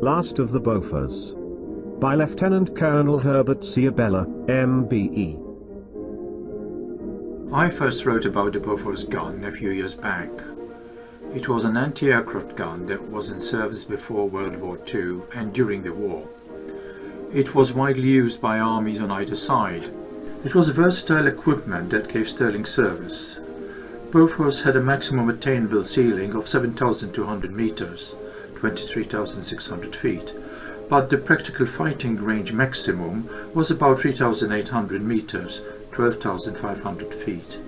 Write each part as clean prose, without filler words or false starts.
Last of the Bofors. By Lieutenant Colonel Herbert Ciabella, MBE. I first wrote about the Bofors gun a few years back. It was an anti-aircraft gun that was in service before World War II and during the war. It was widely used by armies on either side. It was versatile equipment that gave sterling service. Bofors had a maximum attainable ceiling of 7,200 meters, 23,600 feet, but the practical fighting range maximum was about 3,800 meters, 12,500 feet.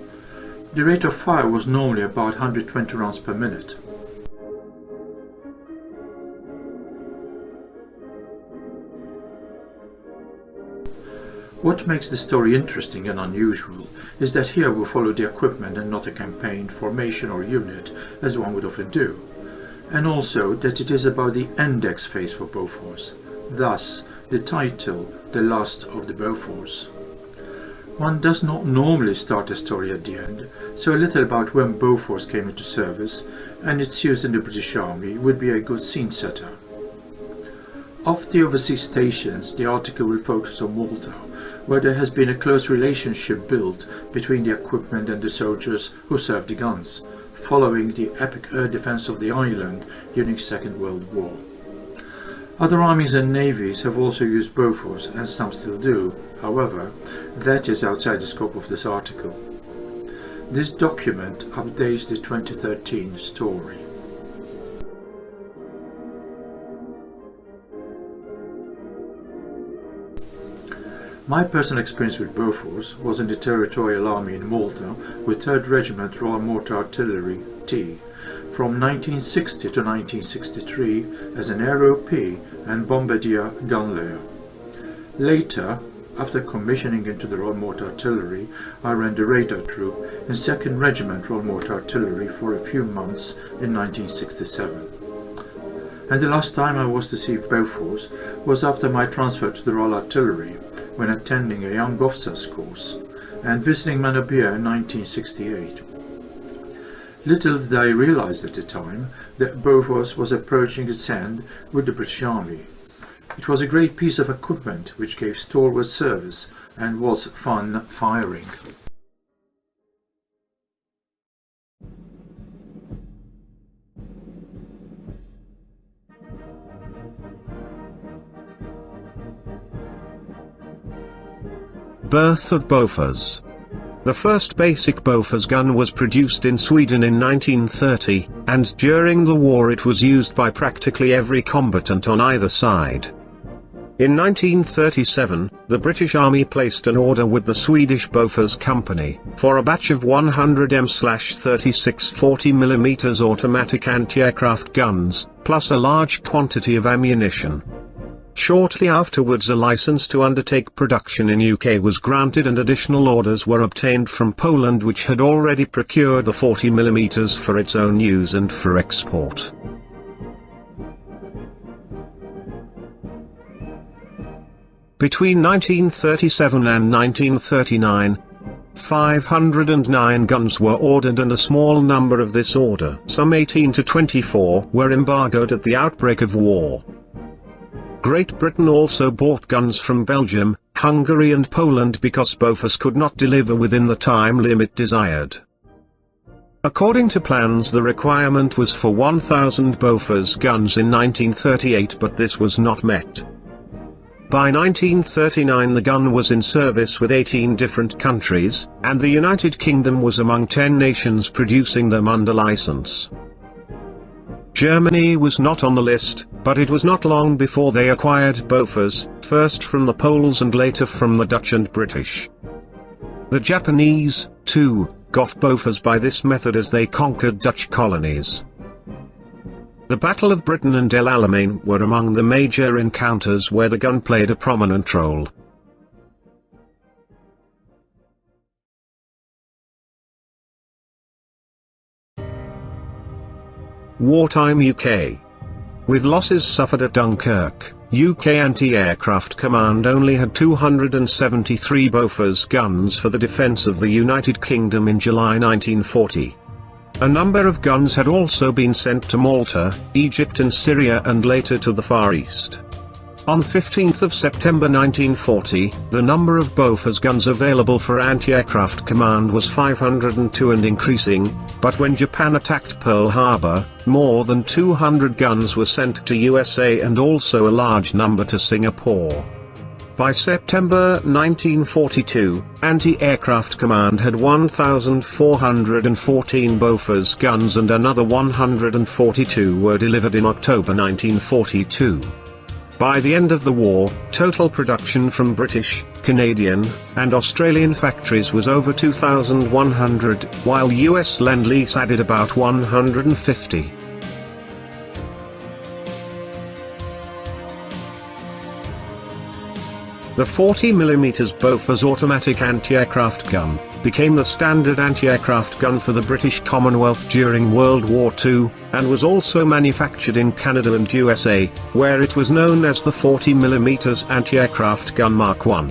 The rate of fire was normally about 120 rounds per minute. What makes the story interesting and unusual is that here we follow the equipment and not a campaign, formation or unit, as one would often do. And also that it is about the index phase for Bofors, thus the title, The Last of the Bofors. One does not normally start a story at the end, so a little about when Bofors came into service and its use in the British Army would be a good scene setter. Of the overseas stations, the article will focus on Malta, where there has been a close relationship built between the equipment and the soldiers who served the guns, following the epic air defense of the island during the Second World War. Other armies and navies have also used Bofors, and some still do. However, that is outside the scope of this article. This document updates the 2013 story. My personal experience with Bofors was in the Territorial Army in Malta with 3rd Regiment Royal Mortar Artillery T from 1960 to 1963 as an ROP and bombardier gun layer. Later, after commissioning into the Royal Mortar Artillery, I ran the radar troop in 2nd Regiment Royal Mortar Artillery for a few months in 1967. And the last time I was to see Bofors was after my transfer to the Royal Artillery, when attending a young officers course and visiting Manabia in 1968. Little did I realize at the time that Bofors was approaching its end with the British Army. It was a great piece of equipment which gave stalwart service and was fun firing. Birth of Bofors. The first basic Bofors gun was produced in Sweden in 1930, and during the war it was used by practically every combatant on either side. In 1937, the British Army placed an order with the Swedish Bofors Company for a batch of 100 M/36 40mm automatic anti-aircraft guns, plus a large quantity of ammunition. Shortly afterwards a license to undertake production in UK was granted and additional orders were obtained from Poland, which had already procured the 40mm for its own use and for export. Between 1937 and 1939, 509 guns were ordered, and a small number of this order, some 18 to 24, were embargoed at the outbreak of war. Great Britain also bought guns from Belgium, Hungary and Poland because Bofors could not deliver within the time limit desired. According to plans, the requirement was for 1,000 Bofors guns in 1938, but this was not met. By 1939 the gun was in service with 18 different countries, and the United Kingdom was among 10 nations producing them under license. Germany was not on the list, but it was not long before they acquired Bofors, first from the Poles and later from the Dutch and British. The Japanese, too, got Bofors by this method as they conquered Dutch colonies. The Battle of Britain and El Alamein were among the major encounters where the gun played a prominent role. Wartime UK. With losses suffered at Dunkirk, UK Anti-Aircraft Command only had 273 Bofors guns for the defence of the United Kingdom in July 1940. A number of guns had also been sent to Malta, Egypt and Syria and later to the Far East. On 15th of September 1940, the number of Bofors guns available for anti-aircraft command was 502 and increasing, but when Japan attacked Pearl Harbor, more than 200 guns were sent to USA and also a large number to Singapore. By September 1942, Anti-Aircraft Command had 1,414 Bofors guns and another 142 were delivered in October 1942. By the end of the war, total production from British, Canadian, and Australian factories was over 2,100, while US Lend-Lease added about 150. The 40mm Bofors automatic anti-aircraft gun became the standard anti-aircraft gun for the British Commonwealth during World War II, and was also manufactured in Canada and USA, where it was known as the 40mm anti-aircraft gun Mark I.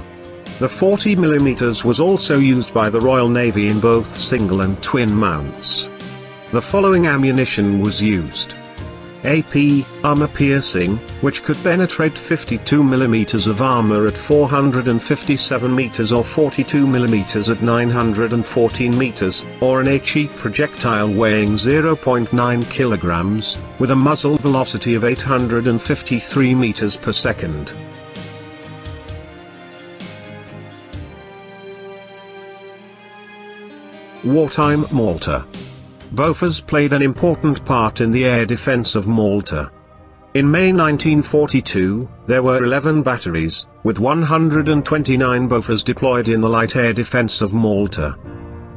The 40mm was also used by the Royal Navy in both single and twin mounts. The following ammunition was used: AP, armor piercing, which could penetrate 52mm of armor at 457 meters or 42mm at 914 meters, or an HE projectile weighing 0.9 kilograms, with a muzzle velocity of 853 meters per second. Wartime Malta. Bofors played an important part in the air defense of Malta. In May 1942, there were 11 batteries, with 129 Bofors deployed in the light air defense of Malta.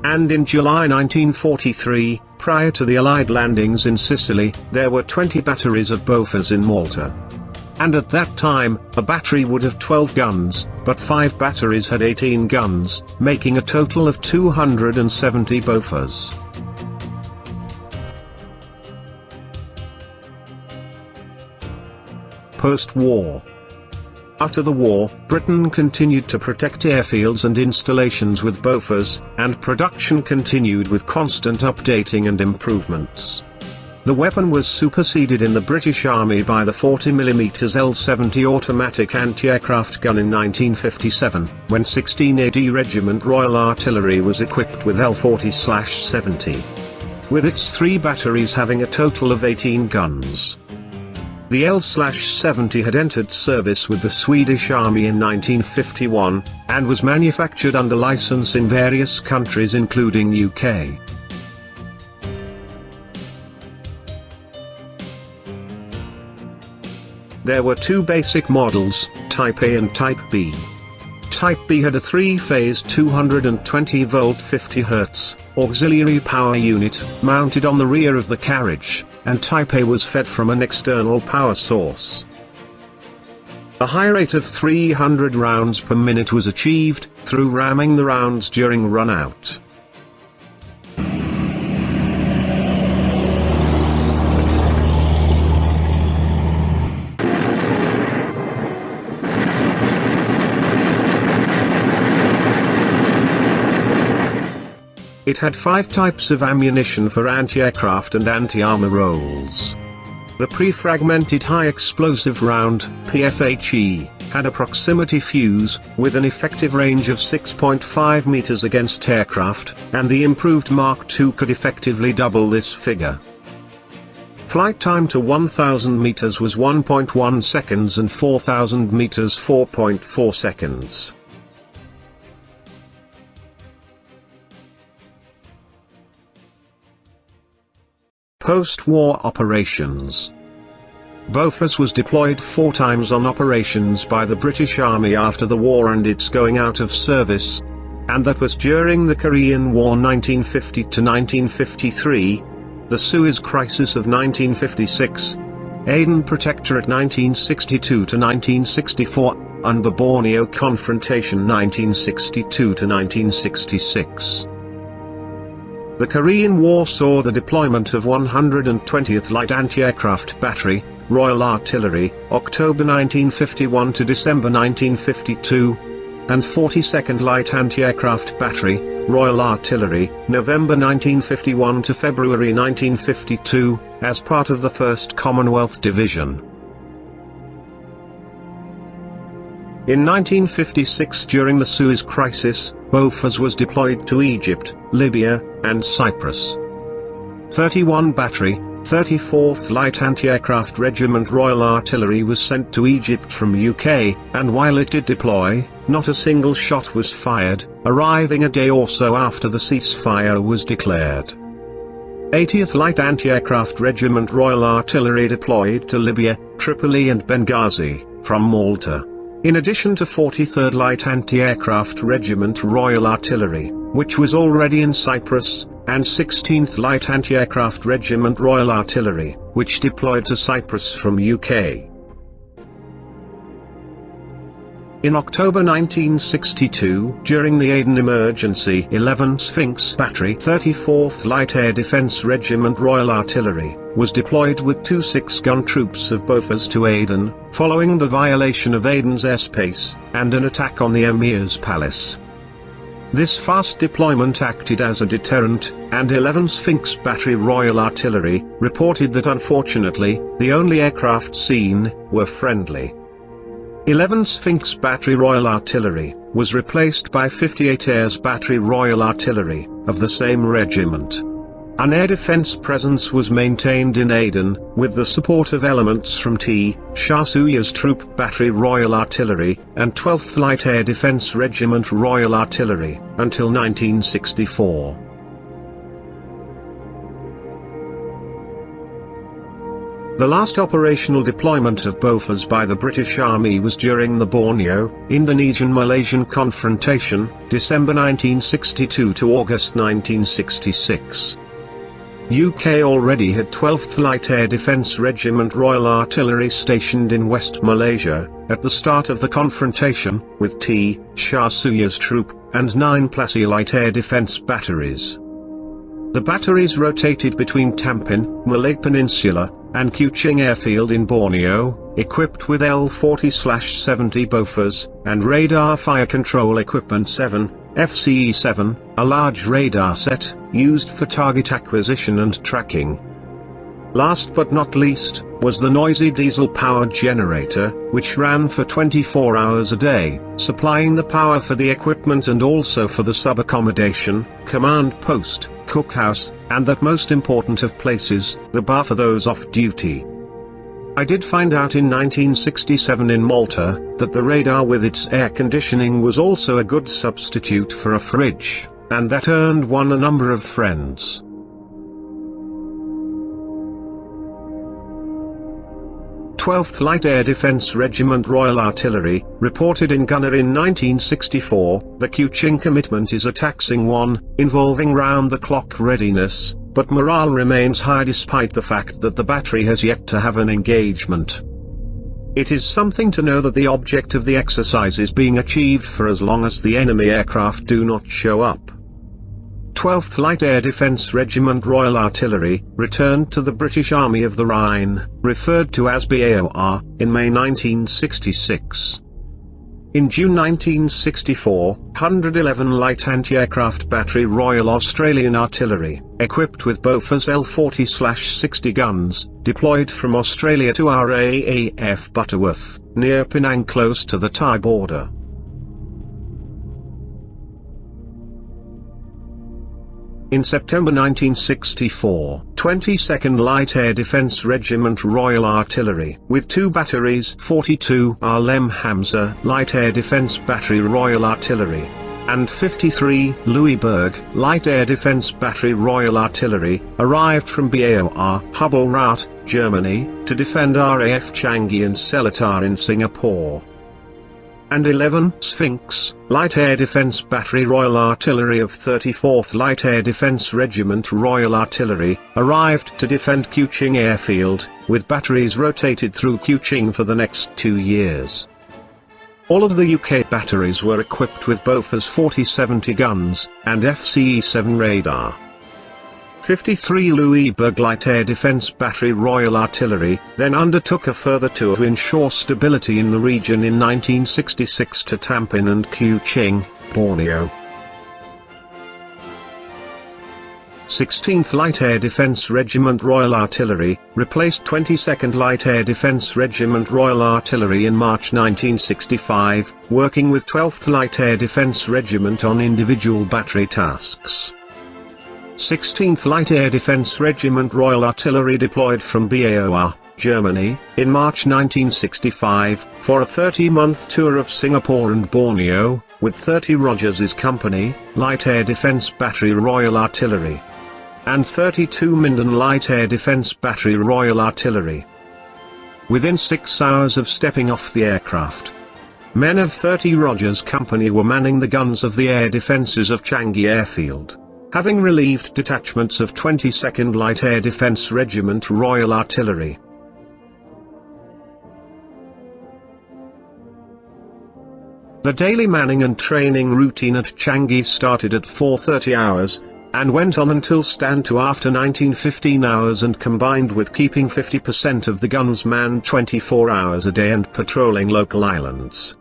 And in July 1943, prior to the Allied landings in Sicily, there were 20 batteries of Bofors in Malta. And at that time, a battery would have 12 guns, but 5 batteries had 18 guns, making a total of 270 Bofors. Post-war. After the war, Britain continued to protect airfields and installations with Bofors, and production continued with constant updating and improvements. The weapon was superseded in the British Army by the 40mm L-70 automatic anti-aircraft gun in 1957, when 16 AD Regiment Royal Artillery was equipped with L-40/70. With its 3 batteries having a total of 18 guns. The L-70 had entered service with the Swedish Army in 1951, and was manufactured under license in various countries including UK. There were 2 basic models, Type A and Type B. Type B had a 3-phase 220-volt 50Hz auxiliary power unit mounted on the rear of the carriage, and Type A was fed from an external power source. A high rate of 300 rounds per minute was achieved through ramming the rounds during run-out. It had 5 types of ammunition for anti-aircraft and anti-armor roles. The pre-fragmented high-explosive round, PFHE, had a proximity fuse, with an effective range of 6.5 meters against aircraft, and the improved Mark II could effectively double this figure. Flight time to 1,000 meters was 1.1 seconds and 4,000 meters 4.4 seconds. Post-war operations. Bofors was deployed 4 times on operations by the British Army after the war and its going out of service, and that was during the Korean War 1950 to 1953, the Suez Crisis of 1956, Aden Protectorate 1962 to 1964, and the Borneo Confrontation 1962 to 1966. The Korean War saw the deployment of 120th Light Anti-Aircraft Battery, Royal Artillery, October 1951 to December 1952, and 42nd Light Anti-Aircraft Battery, Royal Artillery, November 1951 to February 1952, as part of the 1st Commonwealth Division. In 1956, during the Suez Crisis, Bofors was deployed to Egypt, Libya, and Cyprus. 31 Battery, 34th Light Anti-Aircraft Regiment Royal Artillery was sent to Egypt from UK, and while it did deploy, not a single shot was fired, arriving a day or so after the ceasefire was declared. 80th Light Anti-Aircraft Regiment Royal Artillery deployed to Libya, Tripoli and Benghazi, from Malta. In addition to 43rd Light Anti-Aircraft Regiment Royal Artillery, which was already in Cyprus, and 16th Light Anti-Aircraft Regiment Royal Artillery, which deployed to Cyprus from UK. In October 1962, during the Aden emergency, 11 Sphinx Battery 34th Light Air Defence Regiment Royal Artillery was deployed with 2 6-gun troops of Bofors to Aden, following the violation of Aden's airspace, and an attack on the Emir's palace. This fast deployment acted as a deterrent, and 11 Sphinx Battery Royal Artillery reported that unfortunately, the only aircraft seen were friendly. 11 Sphinx Battery Royal Artillery was replaced by 58 Airs Battery Royal Artillery of the same regiment. An air defence presence was maintained in Aden, with the support of elements from T. Shah Suyas Troop Battery Royal Artillery, and 12th Light Air Defence Regiment Royal Artillery, until 1964. The last operational deployment of Bofors by the British Army was during the Borneo, Indonesian-Malaysian confrontation, December 1962 to August 1966. UK already had 12th Light Air Defence Regiment Royal Artillery stationed in West Malaysia, at the start of the confrontation, with T. Shah Suyas Troop, and 9 Plassey Light Air Defence batteries. The batteries rotated between Tampin, Malay Peninsula, and Kuching Airfield in Borneo, equipped with L-40/70 Bofors, and radar fire control equipment 7, FCE-7, a large radar set, used for target acquisition and tracking. Last but not least, was the noisy diesel-powered generator, which ran for 24 hours a day, supplying the power for the equipment and also for the sub-accommodation, command post, cookhouse, and that most important of places, the bar for those off duty. I did find out in 1967 in Malta, that the radar with its air conditioning was also a good substitute for a fridge, and that earned one a number of friends. 12th Light Air Defence Regiment Royal Artillery, reported in Gunner in 1964, the Kuching commitment is a taxing one, involving round-the-clock readiness, but morale remains high despite the fact that the battery has yet to have an engagement. It is something to know that the object of the exercise is being achieved for as long as the enemy aircraft do not show up. 12th Light Air Defence Regiment Royal Artillery, returned to the British Army of the Rhine, referred to as BAOR, in May 1966. In June 1964, 111 Light Anti-Aircraft Battery Royal Australian Artillery, equipped with Bofors L-40/60 guns, deployed from Australia to RAAF Butterworth, near Penang close to the Thai border. In September 1964, 22nd Light Air Defence Regiment Royal Artillery, with 2 batteries 42 Arlem Hamza Light Air Defence Battery Royal Artillery, and 53 Louisburg Light Air Defence Battery Royal Artillery, arrived from BAOR Hubelrath, Germany, to defend RAF Changi and Seletar in Singapore. And 11 Sphinx Light Air Defence Battery Royal Artillery of 34th Light Air Defence Regiment Royal Artillery, arrived to defend Kuching Airfield, with batteries rotated through Kuching for the next 2 years. All of the UK batteries were equipped with Bofors 40/70 guns, and FCE-7 radar. 53 Louisburg Light Air Defence Battery Royal Artillery then undertook a further tour to ensure stability in the region in 1966 to Tampin and Kuching, Borneo. 16th Light Air Defence Regiment Royal Artillery, replaced 22nd Light Air Defence Regiment Royal Artillery in March 1965, working with 12th Light Air Defence Regiment on individual battery tasks. 16th Light Air Defence Regiment Royal Artillery deployed from BAOR, Germany, in March 1965, for a 30-month tour of Singapore and Borneo, with 30 Rogers' Company, Light Air Defence Battery Royal Artillery, and 32 Minden Light Air Defence Battery Royal Artillery. Within 6 hours of stepping off the aircraft, men of 30 Rogers Company were manning the guns of the air defences of Changi Airfield, having relieved detachments of 22nd Light Air Defence Regiment Royal Artillery. The daily manning and training routine at Changi started at 4:30 hours, and went on until stand to after 19:15 hours, and combined with keeping 50% of the guns manned 24 hours a day and patrolling local islands.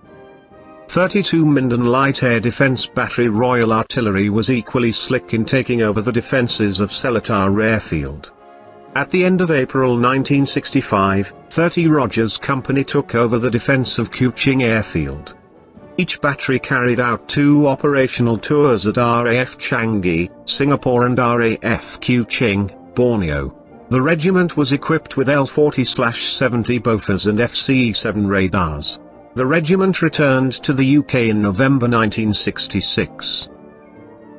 32 Minden Light Air Defence Battery Royal Artillery was equally slick in taking over the defences of Seletar Airfield. At the end of April 1965, 30 Rogers Company took over the defence of Kuching Airfield. Each battery carried out 2 operational tours at RAF Changi, Singapore and RAF Kuching, Borneo. The regiment was equipped with L-40/70 Bofors and FCE-7 radars. The regiment returned to the UK in November 1966.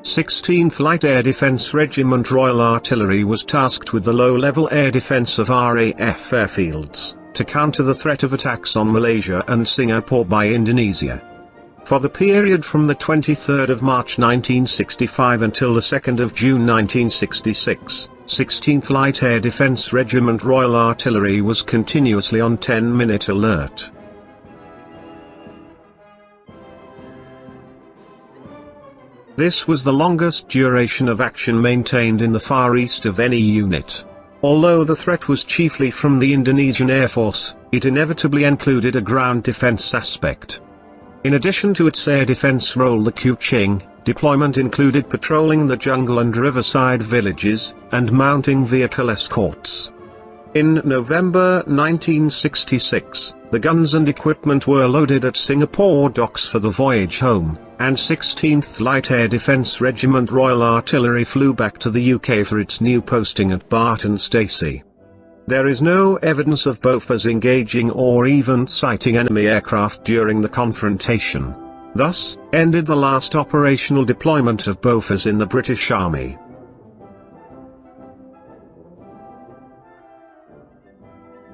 16th Light Air Defence Regiment Royal Artillery was tasked with the low-level air defence of RAF airfields, to counter the threat of attacks on Malaysia and Singapore by Indonesia. For the period from the 23rd of March 1965 until the 2nd of June 1966, 16th Light Air Defence Regiment Royal Artillery was continuously on 10-minute alert. This was the longest duration of action maintained in the Far East of any unit. Although the threat was chiefly from the Indonesian Air Force, it inevitably included a ground defence aspect. In addition to its air defence role, the Kuching deployment included patrolling the jungle and riverside villages, and mounting vehicle escorts. In November 1966, the guns and equipment were loaded at Singapore docks for the voyage home, and 16th Light Air Defence Regiment Royal Artillery flew back to the UK for its new posting at Barton Stacey. There is no evidence of Bofors engaging or even sighting enemy aircraft during the confrontation. Thus, ended the last operational deployment of Bofors in the British Army.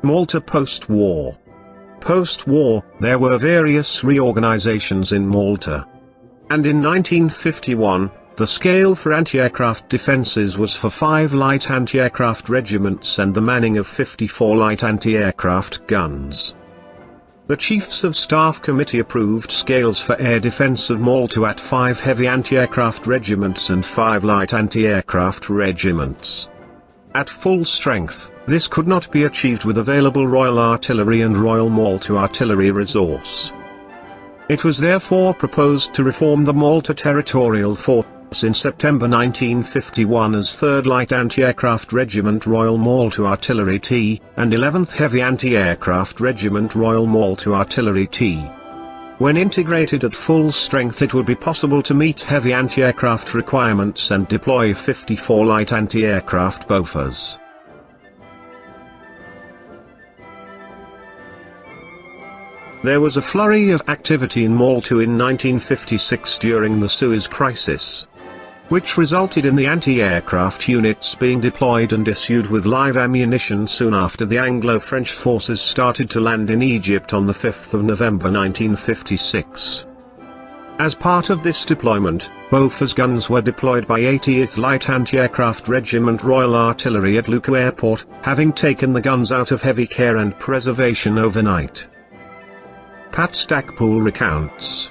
Malta Post War. Post-war, there were various reorganisations in Malta. And in 1951, the scale for anti-aircraft defences was for 5 light anti-aircraft regiments and the manning of 54 light anti-aircraft guns. The Chiefs of Staff Committee approved scales for air defence of Malta at 5 heavy anti-aircraft regiments and 5 light anti-aircraft regiments. At full strength, this could not be achieved with available Royal Artillery and Royal Malta Artillery resource. It was therefore proposed to reform the Malta Territorial Force in September 1951 as 3rd Light Anti-Aircraft Regiment Royal Malta Artillery T, and 11th Heavy Anti-Aircraft Regiment Royal Malta Artillery T. When integrated at full strength, it would be possible to meet heavy anti-aircraft requirements and deploy 54 light anti-aircraft Bofors. There was a flurry of activity in Malta in 1956 during the Suez Crisis, which resulted in the anti-aircraft units being deployed and issued with live ammunition soon after the Anglo-French forces started to land in Egypt on the 5th of November 1956. As part of this deployment, Bofors guns were deployed by 80th Light Anti-Aircraft Regiment Royal Artillery at Lucca Airport, having taken the guns out of heavy care and preservation overnight. Pat Stackpool recounts: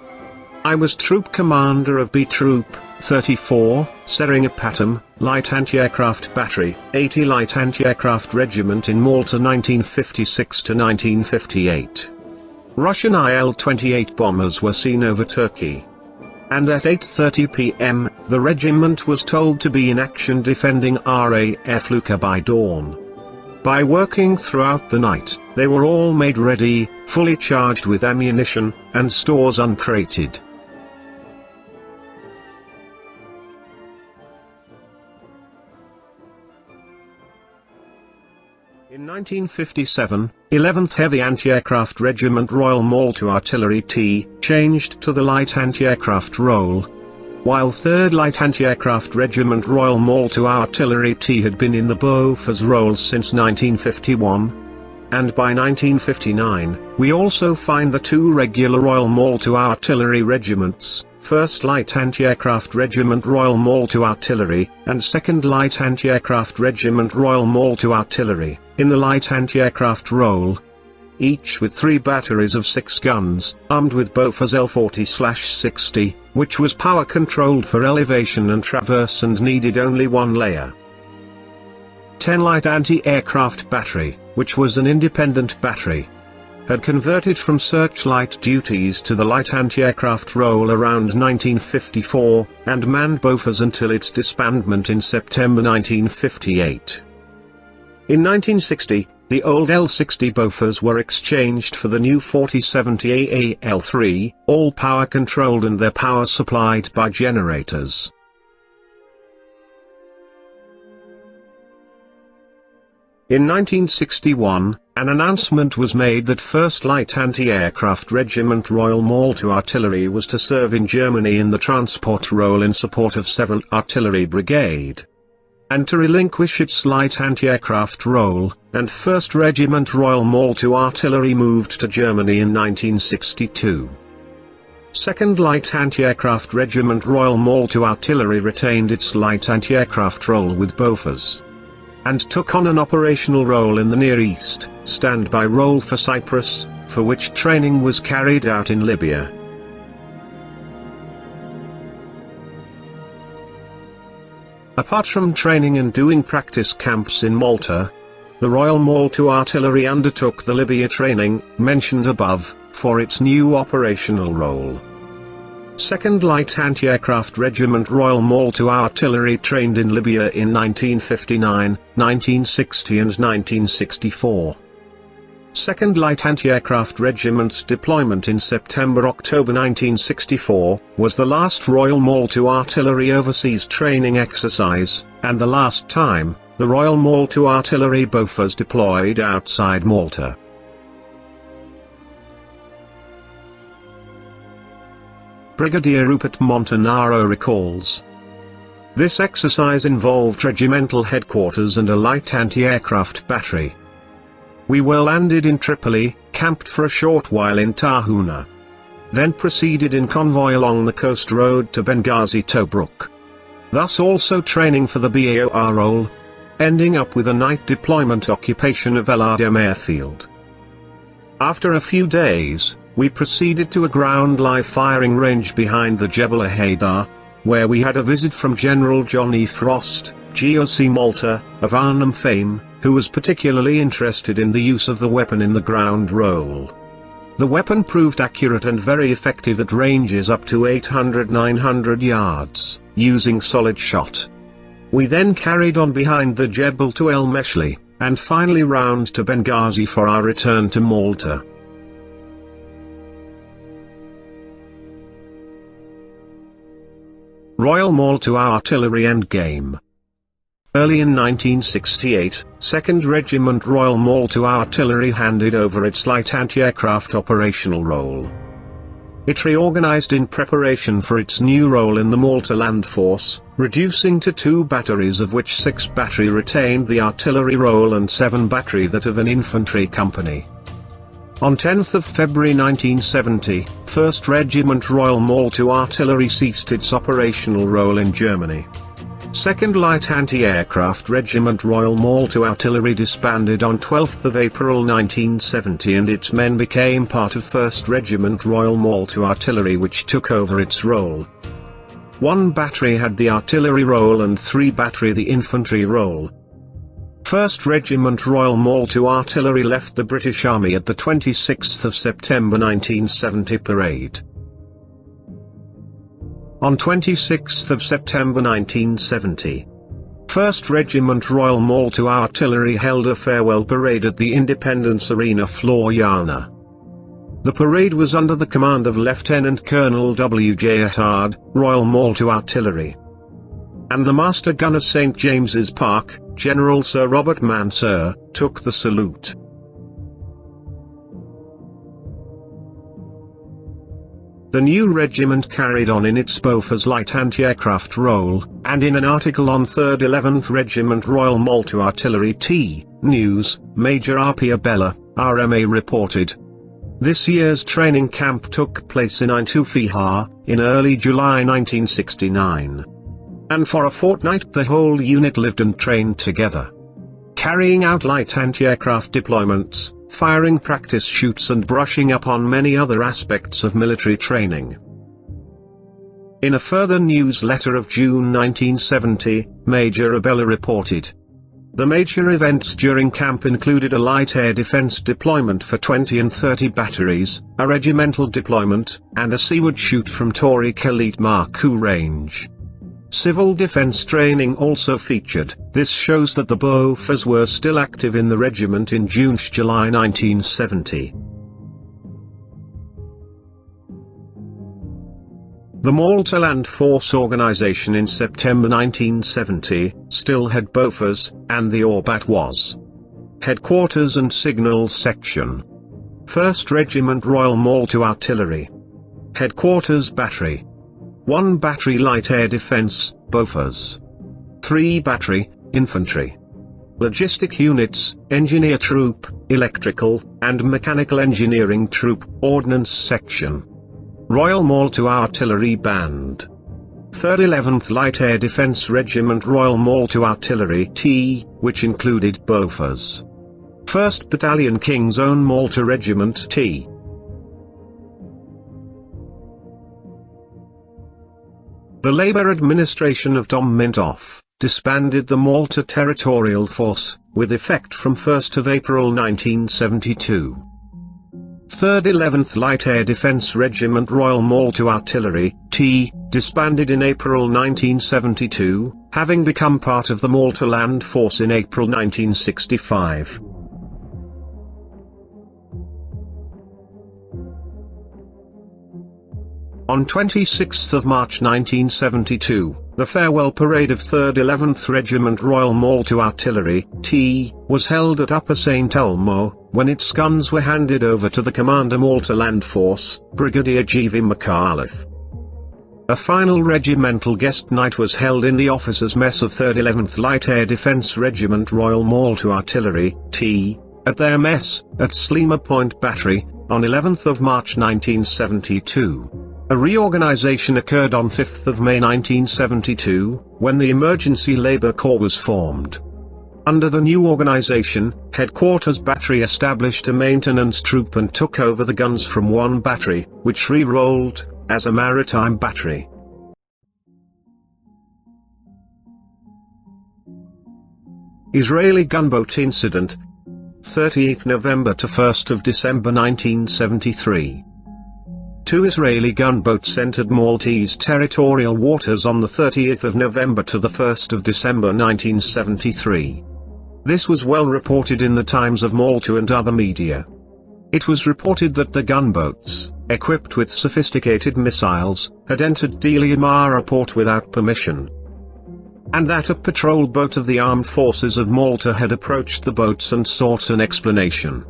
"I was Troop Commander of B Troop 34, Seringapatam, Light Anti-Aircraft Battery, 80 Light Anti-Aircraft Regiment in Malta 1956 to 1958. Russian IL-28 bombers were seen over Turkey. And at 8:30 p.m., The regiment was told to be in action defending RAF Lucca by dawn. By working throughout the night, they were all made ready, fully charged with ammunition, and stores uncrated. In 1957, 11th Heavy Anti-Aircraft Regiment Royal Malta Artillery T changed to the Light Anti-Aircraft role, while 3rd Light Anti-Aircraft Regiment Royal Malta Artillery T had been in the Bofors role since 1951. And by 1959, we also find the two regular Royal Malta Artillery Regiments, 1st Light Anti-Aircraft Regiment Royal Malta Artillery, and 2nd Light Anti-Aircraft Regiment Royal Malta Artillery, in the Light Anti-Aircraft role, each with 3 batteries of 6 guns, armed with Bofors L40/60, which was power-controlled for elevation and traverse and needed only 1 layer. 10 Light Anti-Aircraft Battery, which was an independent battery, had converted from searchlight duties to the Light Anti-Aircraft role around 1954, and manned Bofors until its disbandment in September 1958. In 1960, the old L60 Bofors were exchanged for the new 4070 AAL3, all power-controlled and their power supplied by generators. In 1961, an announcement was made that 1st Light Anti-Aircraft Regiment Royal Malta Artillery was to serve in Germany in the transport role in support of 7th Artillery Brigade, and to relinquish its light anti-aircraft role, and 1st Regiment Royal Malta Artillery moved to Germany in 1962. 2nd Light Anti-Aircraft Regiment Royal Malta Artillery retained its light anti-aircraft role with Bofors, and took on an operational role in the Near East, standby role for Cyprus, for which training was carried out in Libya. Apart from training and doing practice camps in Malta, the Royal Malta Artillery undertook the Libya training, mentioned above, for its new operational role. 2nd Light Anti-Aircraft Regiment Royal Malta Artillery trained in Libya in 1959, 1960 and 1964. 2nd Light Anti-Aircraft Regiment's deployment in September-October 1964, was the last Royal Malta Artillery overseas training exercise, and the last time the Royal Malta Artillery Bofors deployed outside Malta. Brigadier Rupert Montanaro recalls, "This exercise involved regimental headquarters and a light anti-aircraft battery. We were landed in Tripoli, camped for a short while in Tahuna, then proceeded in convoy along the coast road to Benghazi Tobruk. Thus also training for the BAOR role, ending up with a night deployment occupation of El Adem airfield. After a few days, we proceeded to a ground live firing range behind the Jebel Haydar, where we had a visit from General John E. Frost, GOC Malta, of Arnhem fame, who was particularly interested in the use of the weapon in the ground role. The weapon proved accurate and very effective at ranges up to 800-900 yards, using solid shot. We then carried on behind the Jebel to El Meshli, and finally round to Benghazi for our return to Malta." Royal Malta Artillery Endgame. Early in 1968, 2nd Regiment Royal Malta Artillery handed over its light anti-aircraft operational role. It reorganized in preparation for its new role in the Malta Land Force, reducing to 2 batteries, of which 6 battery retained the artillery role and 7 battery that of an infantry company. On 10th of February 1970, 1st Regiment Royal Malta Artillery ceased its operational role in Germany. 2nd Light Anti-Aircraft Regiment Royal Malta Artillery disbanded on 12th of April 1970 and its men became part of 1st Regiment Royal Malta Artillery, which took over its role. 1 battery had the artillery role and 3 battery the infantry role. 1st Regiment Royal Malta Artillery left the British Army at the 26th of September 1970 parade. On 26 September 1970, 1st Regiment Royal Malta Artillery held a farewell parade at the Independence Arena Floriana. The parade was under the command of Lieutenant Colonel W.J. Attard, Royal Malta Artillery. And the Master Gunner St. James's Park, General Sir Robert Mansur, took the salute. The new regiment carried on in its Bofors light anti-aircraft role, and in an article on 3rd 11th Regiment Royal Malta Artillery News, Major R.P. Abella, RMA reported, "This year's training camp took place in Eintufihar, in early July 1969. And for a fortnight the whole unit lived and trained together, carrying out light anti-aircraft deployments, firing practice shoots and brushing up on many other aspects of military training." In a further newsletter of June 1970, Major Abella reported, "The major events during camp included a light air defense deployment for 20 and 30 batteries, a regimental deployment, and a seaward shoot from Tori Khalid Marku range. Civil defense training also featured. This shows that the Bofors were still active in the regiment in June-July 1970. The Malta Land Force Organisation in September 1970 still had Bofors, and the ORBAT was Headquarters and Signals Section. 1st Regiment Royal Malta Artillery. Headquarters Battery. 1 Battery Light Air Defence, Bofors. 3 Battery, Infantry. Logistic Units, Engineer Troop, Electrical, and Mechanical Engineering Troop, Ordnance Section. Royal Malta Artillery Band. 3rd 11th Light Air Defence Regiment Royal Malta Artillery which included Bofors. 1st Battalion King's Own Malta Regiment The Labour administration of Dom Mintoff disbanded the Malta Territorial Force, with effect from 1st of April 1972. 3rd 11th Light Air Defence Regiment Royal Malta Artillery disbanded in April 1972, having become part of the Malta Land Force in April 1965. On 26 March 1972, the farewell parade of 3rd 11th Regiment Royal Malta Artillery was held at Upper St Elmo, when its guns were handed over to the Commander Malta Land Force, Brigadier G.V. McAuliffe. A final regimental guest night was held in the officers' mess of 3rd 11th Light Air Defence Regiment Royal Malta Artillery at their mess, at Slima Point Battery, on 11th of March 1972. A reorganisation occurred on 5th of May 1972, when the Emergency Labour Corps was formed. Under the new organisation, Headquarters Battery established a maintenance troop and took over the guns from 1 battery, which re-rolled as a maritime battery. Israeli gunboat incident, 30th November to 1st of December 1973. 2 Israeli gunboats entered Maltese territorial waters on the 30th of November to the 1st of December 1973. This was well reported in the Times of Malta and other media. It was reported that the gunboats, equipped with sophisticated missiles, had entered Dili Mara port without permission, and that a patrol boat of the Armed Forces of Malta had approached the boats and sought an explanation.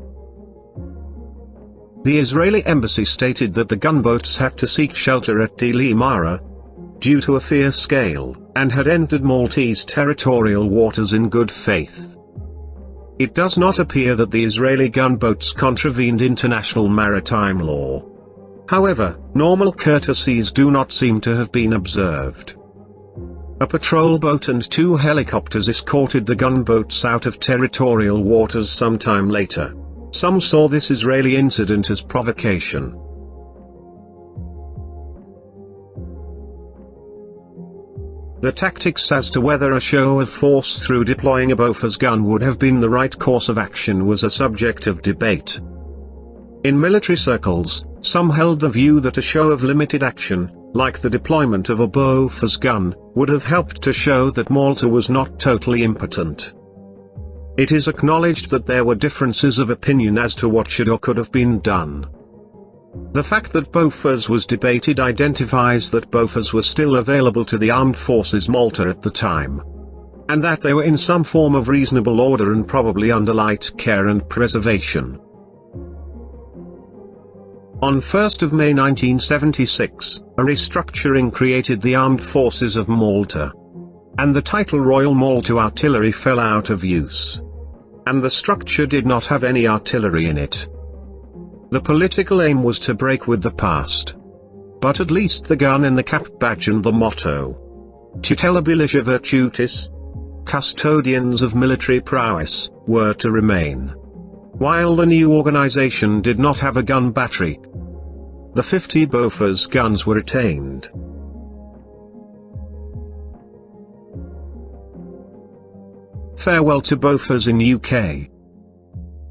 The Israeli embassy stated that the gunboats had to seek shelter at Dili Mara due to a fierce gale, and had entered Maltese territorial waters in good faith. It does not appear that the Israeli gunboats contravened international maritime law. However, normal courtesies do not seem to have been observed. A patrol boat and 2 helicopters escorted the gunboats out of territorial waters sometime later. Some saw this Israeli incident as provocation. The tactics as to whether a show of force through deploying a Bofors gun would have been the right course of action was a subject of debate. In military circles, some held the view that a show of limited action, like the deployment of a Bofors gun, would have helped to show that Malta was not totally impotent. It is acknowledged that there were differences of opinion as to what should or could have been done. The fact that Bofors was debated identifies that Bofors were still available to the Armed Forces Malta at the time, and that they were in some form of reasonable order and probably under light care and preservation. On 1st of May 1976, a restructuring created the Armed Forces of Malta, and the title Royal Malta Artillery fell out of use, and the structure did not have any artillery in it. The political aim was to break with the past. But at least the gun in the cap badge and the motto, Tutela Militia Virtutis, custodians of military prowess, were to remain. While the new organization did not have a gun battery, the 50 Bofors guns were retained. Farewell to Bofors in UK.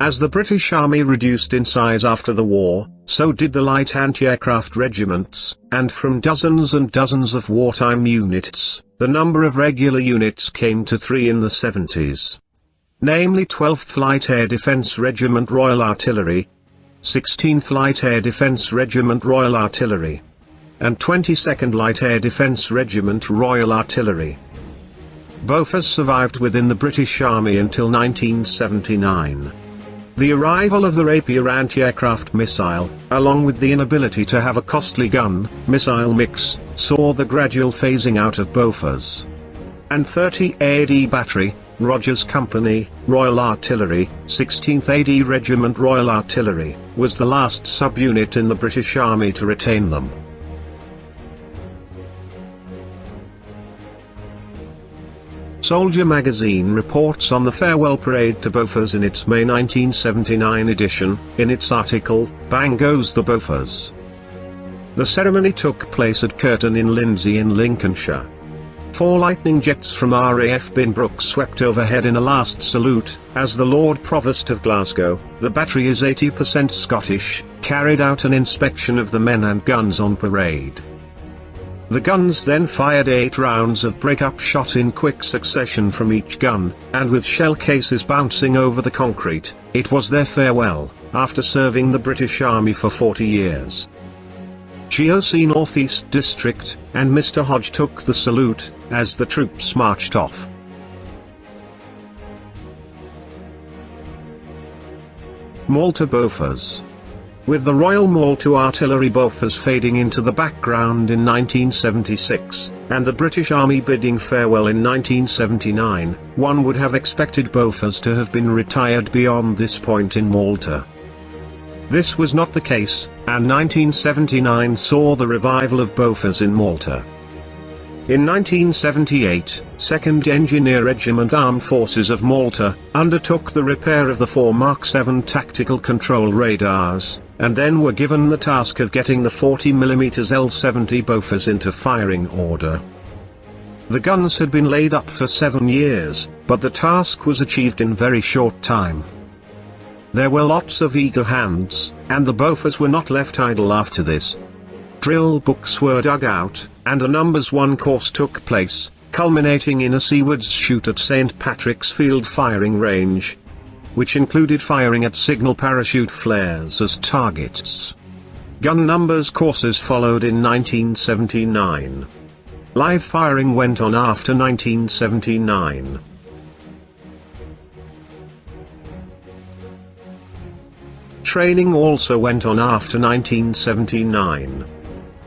As the British Army reduced in size after the war, so did the light anti-aircraft regiments, and from dozens and dozens of wartime units, the number of regular units came to 3 in the 70s. Namely 12th Light Air Defence Regiment Royal Artillery, 16th Light Air Defence Regiment Royal Artillery, and 22nd Light Air Defence Regiment Royal Artillery. Bofors survived within the British Army until 1979. The arrival of the Rapier anti-aircraft missile, along with the inability to have a costly gun-missile mix, saw the gradual phasing out of Bofors. And 30 AD Battery, Rogers Company, Royal Artillery, 16th AD Regiment Royal Artillery, was the last subunit in the British Army to retain them. Soldier magazine reports on the farewell parade to Bofors in its May 1979 edition, in its article, "Bang Goes the Bofors." The ceremony took place at Curtain in Lindsey in Lincolnshire. 4 Lightning jets from RAF Binbrook swept overhead in a last salute, as the Lord Provost of Glasgow, the battery is 80% Scottish, carried out an inspection of the men and guns on parade. The guns then fired 8 rounds of break-up shot in quick succession from each gun, and with shell cases bouncing over the concrete, it was their farewell, after serving the British Army for 40 years. GOC North East District, and Mr. Hodge took the salute, as the troops marched off. Malta Bofors. With the Royal Malta Artillery Bofors fading into the background in 1976, and the British Army bidding farewell in 1979, one would have expected Bofors to have been retired beyond this point in Malta. This was not the case, and 1979 saw the revival of Bofors in Malta. In 1978, 2nd Engineer Regiment Armed Forces of Malta undertook the repair of the 4 Mark 7 tactical control radars, and then were given the task of getting the 40mm L-70 Bofors into firing order. The guns had been laid up for 7 years, but the task was achieved in very short time. There were lots of eager hands, and the Bofors were not left idle after this. Drill books were dug out, and a Numbers 1 course took place, culminating in a seawards shoot at St. Patrick's Field firing range, which included firing at signal parachute flares as targets. Gun numbers courses followed in 1979. Live firing went on after 1979. Training also went on after 1979.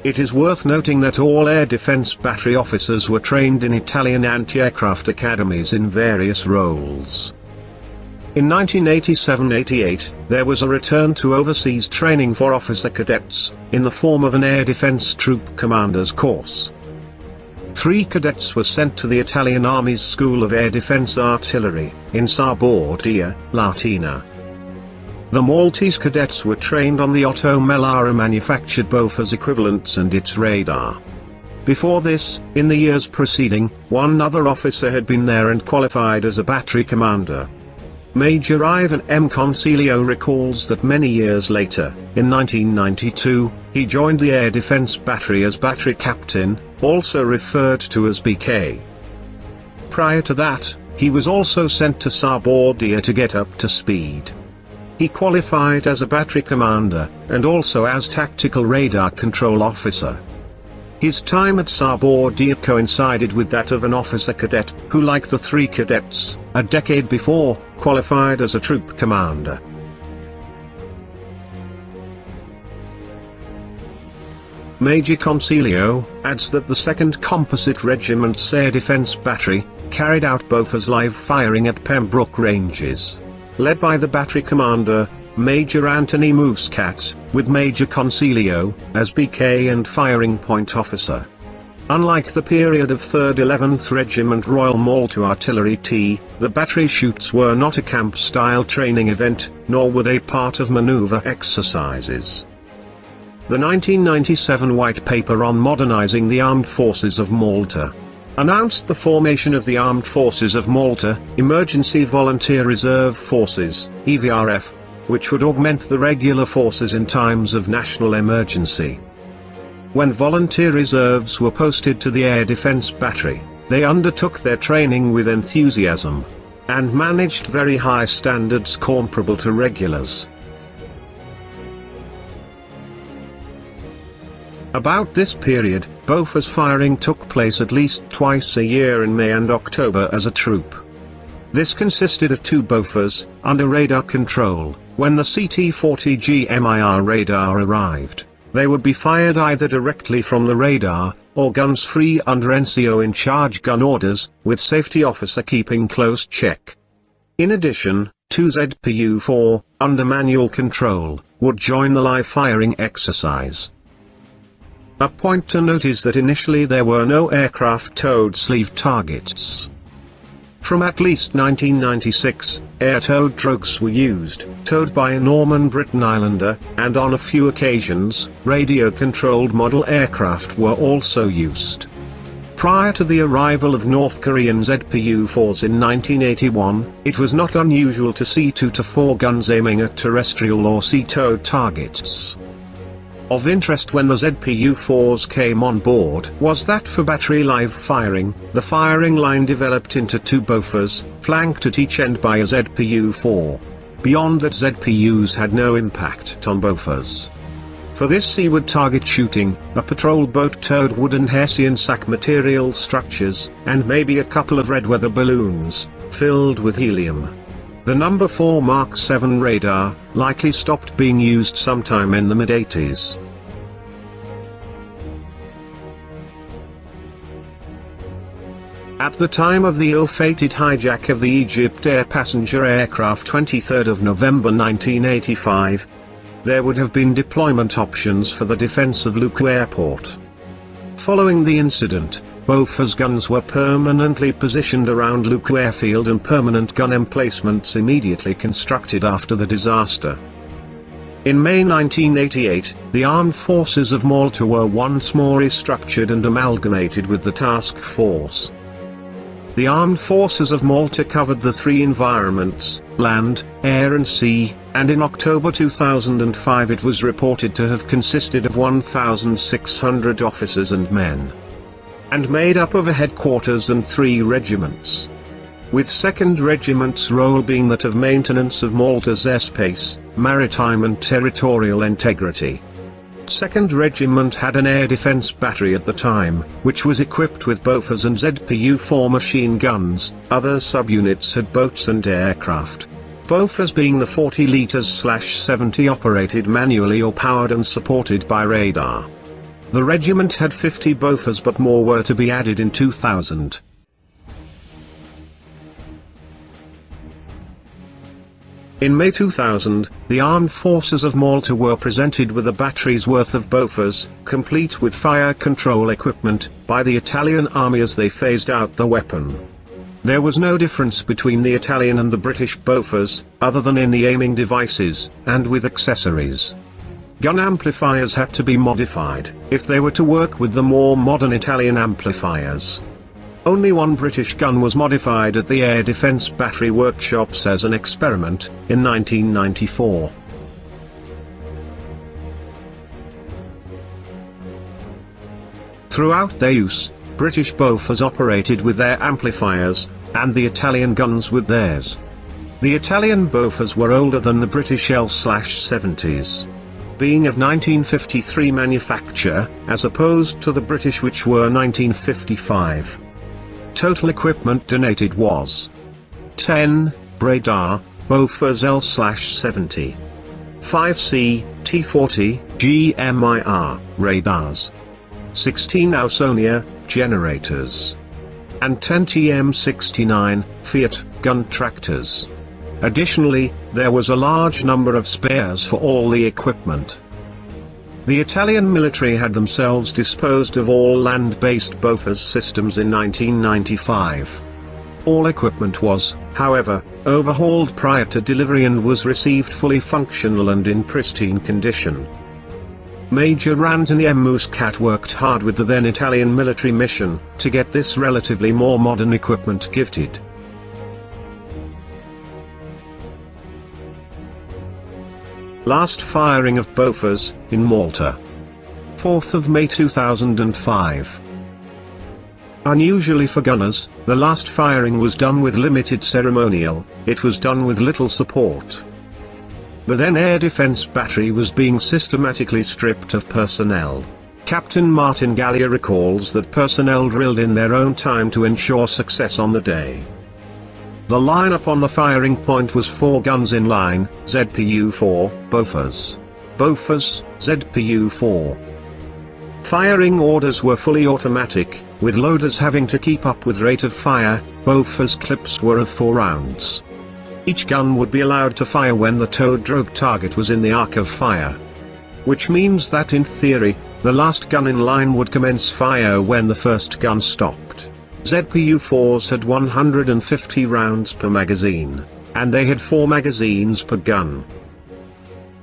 It is worth noting that all air defense battery officers were trained in Italian anti-aircraft academies in various roles. In 1987-88, there was a return to overseas training for officer cadets, in the form of an Air Defense Troop Commanders course. 3 cadets were sent to the Italian Army's School of Air Defense Artillery, in Sabaudia, Latina. The Maltese cadets were trained on the Otto Melara manufactured Bofors equivalents and its radar. Before this, in the years preceding, 1 other officer had been there and qualified as a battery commander. Major Ivan M. Consilio recalls that many years later, in 1992, he joined the Air Defense Battery as Battery Captain, also referred to as BK. Prior to that, he was also sent to Sabordia to get up to speed. He qualified as a battery commander, and also as tactical radar control officer. His time at Sabordia coincided with that of an officer cadet, who like the three cadets, a decade before, qualified as a troop commander. Major Consilio adds that the 2nd Composite Regiment's Air Defence Battery carried out Bofors live firing at Pembroke Ranges, led by the battery commander, Major Anthony Muscat, with Major Consilio as BK and firing point officer. Unlike the period of 3rd 11th Regiment Royal Malta Artillery T, the battery shoots were not a camp-style training event, nor were they part of manoeuvre exercises. The 1997 White Paper on Modernising the Armed Forces of Malta announced the formation of the Armed Forces of Malta, Emergency Volunteer Reserve Forces, EVRF, which would augment the regular forces in times of national emergency. When volunteer reserves were posted to the Air Defence Battery, they undertook their training with enthusiasm, and managed very high standards comparable to regulars. About this period, Bofors firing took place at least twice a year in May and October as a troop. This consisted of 2 Bofors, under radar control. When the CT-40 GMIR radar arrived, they would be fired either directly from the radar, or guns free under NCO in charge gun orders, with safety officer keeping close check. In addition, 2 ZPU-4, under manual control, would join the live firing exercise. A point to note is that initially there were no aircraft towed sleeve targets. From at least 1996, air-towed drogues were used, towed by a Norman Britain Islander, and on a few occasions, radio-controlled model aircraft were also used. Prior to the arrival of North Korean ZPU-4s in 1981, it was not unusual to see 2 to 4 guns aiming at terrestrial or sea-towed targets. Of interest when the ZPU-4s came on board was that for battery live firing, the firing line developed into 2 Bofors, flanked at each end by a ZPU-4. Beyond that, ZPUs had no impact on Bofors. For this seaward target shooting, a patrol boat towed wooden Hessian sack material structures, and maybe a couple of red weather balloons, filled with helium. The number 4 Mark 7 radar likely stopped being used sometime in the mid-80s. At the time of the ill-fated hijack of the Egypt Air passenger aircraft 23rd of November 1985, there would have been deployment options for the defense of Luku Airport. Following the incident, Bofors guns were permanently positioned around Luku Airfield and permanent gun emplacements immediately constructed after the disaster. In May 1988, the Armed Forces of Malta were once more restructured and amalgamated with the task force. The Armed Forces of Malta covered the 3 environments, land, air and sea, and in October 2005 it was reported to have consisted of 1,600 officers and men, and made up of a headquarters and 3 regiments, with 2nd Regiment's role being that of maintenance of Malta's airspace, maritime and territorial integrity. 2nd Regiment had an air defence battery at the time, which was equipped with Bofors and ZPU-4 machine guns. Other subunits had boats and aircraft. Bofors being the 40 litres/70 operated manually or powered and supported by radar. The regiment had 50 Bofors, but more were to be added in 2000. In May 2000, the Armed Forces of Malta were presented with a battery's worth of Bofors, complete with fire control equipment, by the Italian army as they phased out the weapon. There was no difference between the Italian and the British Bofors, other than in the aiming devices, and with accessories. Gun amplifiers had to be modified, if they were to work with the more modern Italian amplifiers. Only one British gun was modified at the Air Defence Battery Workshops as an experiment, in 1994. Throughout their use, British Bofors operated with their amplifiers, and the Italian guns with theirs. The Italian Bofors were older than the British L/70s. Being of 1953 manufacture, as opposed to the British which were 1955. Total equipment donated was 10 Bradar Bofors L/70, 5C T40 GMIR radars, 16 Ausonia generators, and 10 TM69 Fiat gun tractors. Additionally, there was a large number of spares for all the equipment. The Italian military had themselves disposed of all land-based Bofors systems in 1995. All equipment was, however, overhauled prior to delivery and was received fully functional and in pristine condition. Major Ranzani M. Muscat worked hard with the then Italian military mission to get this relatively more modern equipment gifted. Last firing of Bofors, in Malta. 4th of May 2005. Unusually for gunners, the last firing was done with limited ceremonial, it was done with little support. The then Air Defence Battery was being systematically stripped of personnel. Captain Martin Gallia recalls that personnel drilled in their own time to ensure success on the day. The lineup on the firing point was 4 guns in line, ZPU-4, Bofors. Bofors, ZPU-4. Firing orders were fully automatic, with loaders having to keep up with rate of fire. Bofors clips were of 4 rounds. Each gun would be allowed to fire when the towed drogue target was in the arc of fire. Which means that in theory, the last gun in line would commence fire when the first gun stopped. ZPU-4s had 150 rounds per magazine, and they had 4 magazines per gun.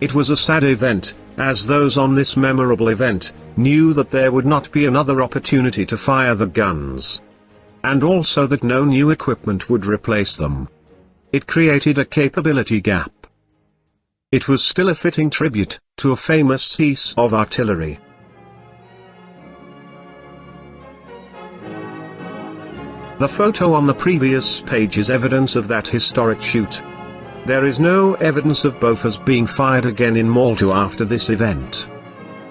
It was a sad event, as those on this memorable event knew that there would not be another opportunity to fire the guns. And also that no new equipment would replace them. It created a capability gap. It was still a fitting tribute to a famous piece of artillery. The photo on the previous page is evidence of that historic shoot. There is no evidence of Bofors being fired again in Malta after this event.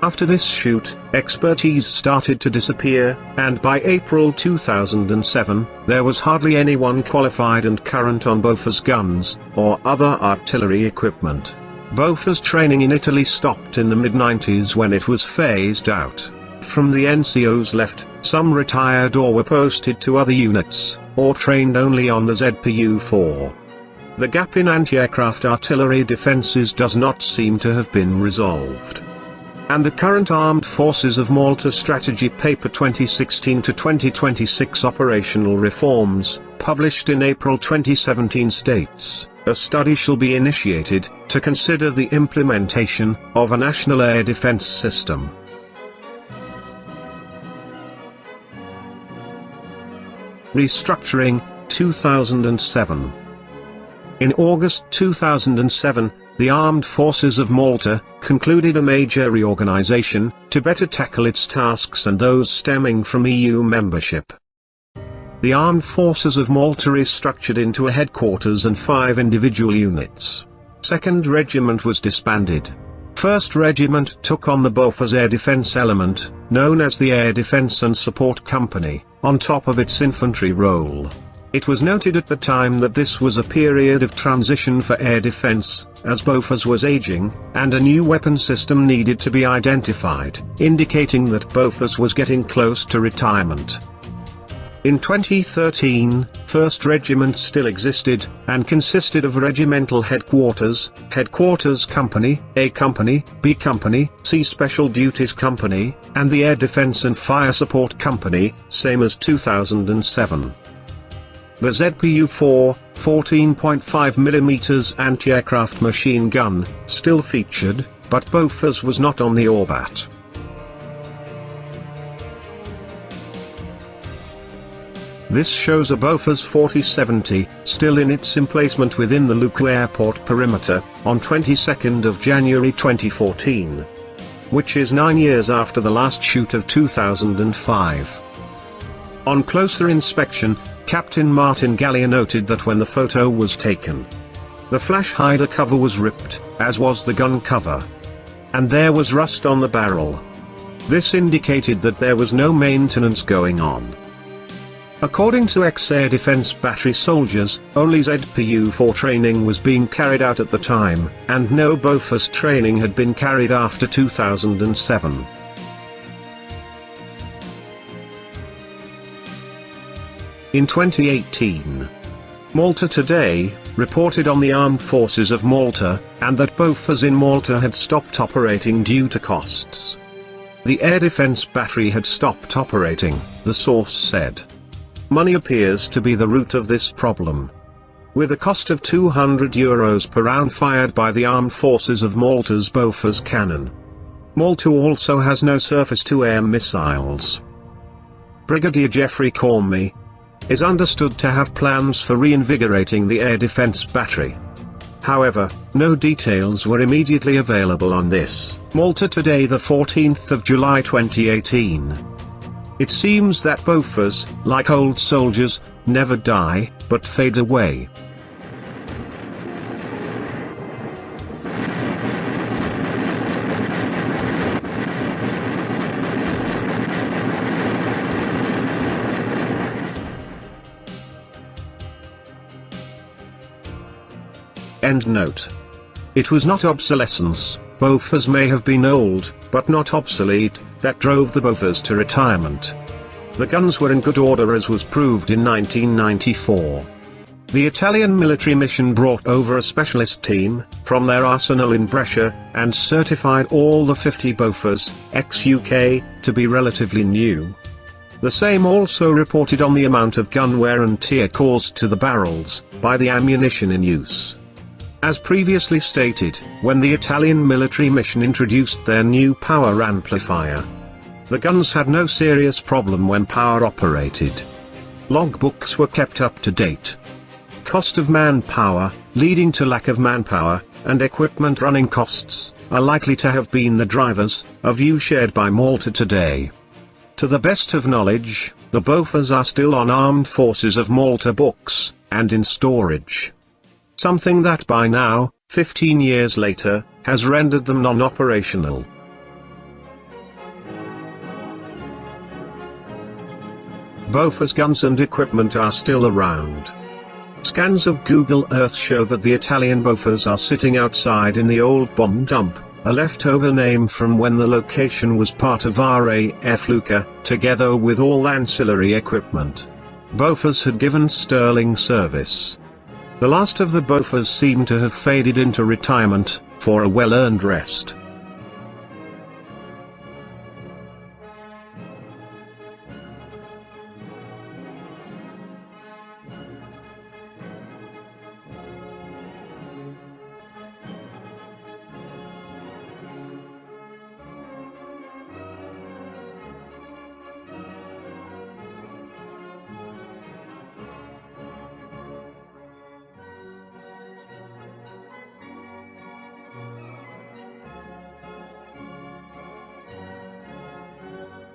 After this shoot, expertise started to disappear, and by April 2007, there was hardly anyone qualified and current on Bofors guns, or other artillery equipment. Bofors training in Italy stopped in the mid-90s when it was phased out. From the NCOs left, some retired or were posted to other units, or trained only on the ZPU-4. The gap in anti-aircraft artillery defences does not seem to have been resolved. And the current Armed Forces of Malta Strategy Paper 2016 to 2026 Operational Reforms, published in April 2017 states, a study shall be initiated to consider the implementation of a national air defence system. Restructuring, 2007. In August 2007, the Armed Forces of Malta concluded a major reorganisation to better tackle its tasks and those stemming from EU membership. The Armed Forces of Malta is structured into a headquarters and 5 individual units. 2nd Regiment was disbanded. 1st Regiment took on the Bofors Air Defence element, known as the Air Defence and Support Company, on top of its infantry role. It was noted at the time that this was a period of transition for air defence, as Bofors was aging, and a new weapon system needed to be identified, indicating that Bofors was getting close to retirement. In 2013, 1st Regiment still existed, and consisted of Regimental Headquarters, Headquarters Company, A Company, B Company, C Special Duties Company, and the Air Defence and Fire Support Company, same as 2007. The ZPU-4, 14.5mm anti-aircraft machine gun, still featured, but Bofors was not on the Orbat. This shows a Bofors 4070, still in its emplacement within the Luku Airport perimeter, on 22nd of January 2014. Which is 9 years after the last shoot of 2005. On closer inspection, Captain Martin Gallia noted that when the photo was taken, the flash hider cover was ripped, as was the gun cover. And there was rust on the barrel. This indicated that there was no maintenance going on. According to ex-air defense battery soldiers, only ZPU-4 training was being carried out at the time, and no Bofors training had been carried after 2007. In 2018, Malta Today reported on the Armed Forces of Malta, and that Bofors in Malta had stopped operating due to costs. The air defense battery had stopped operating, the source said. Money appears to be the root of this problem. With a cost of €200 per round fired by the Armed Forces of Malta's Bofors cannon. Malta also has no surface-to-air missiles. Brigadier Geoffrey Cormie is understood to have plans for reinvigorating the air defense battery. However, no details were immediately available on this. Malta Today, the 14th of July 2018. It seems that Bofors, like old soldiers, never die, but fade away. End note. It was not obsolescence, Bofors may have been old, but not obsolete, that drove the Bofors to retirement. The guns were in good order, as was proved in 1994. The Italian military mission brought over a specialist team, from their arsenal in Brescia, and certified all the 50 Bofors, ex-UK, to be relatively new. The same also reported on the amount of gun wear and tear caused to the barrels, by the ammunition in use. As previously stated, when the Italian military mission introduced their new power amplifier, the guns had no serious problem when power operated. Logbooks were kept up to date. Cost of manpower, leading to lack of manpower, and equipment running costs, are likely to have been the drivers, a view shared by Malta Today. To the best of knowledge, the Bofors are still on Armed Forces of Malta books, and in storage. Something that by now, 15 years later, has rendered them non-operational. Bofors guns and equipment are still around. Scans of Google Earth show that the Italian Bofors are sitting outside in the old bomb dump, a leftover name from when the location was part of RAF Lucca, together with all ancillary equipment. Bofors had given sterling service. The last of the Bofors seem to have faded into retirement, for a well-earned rest.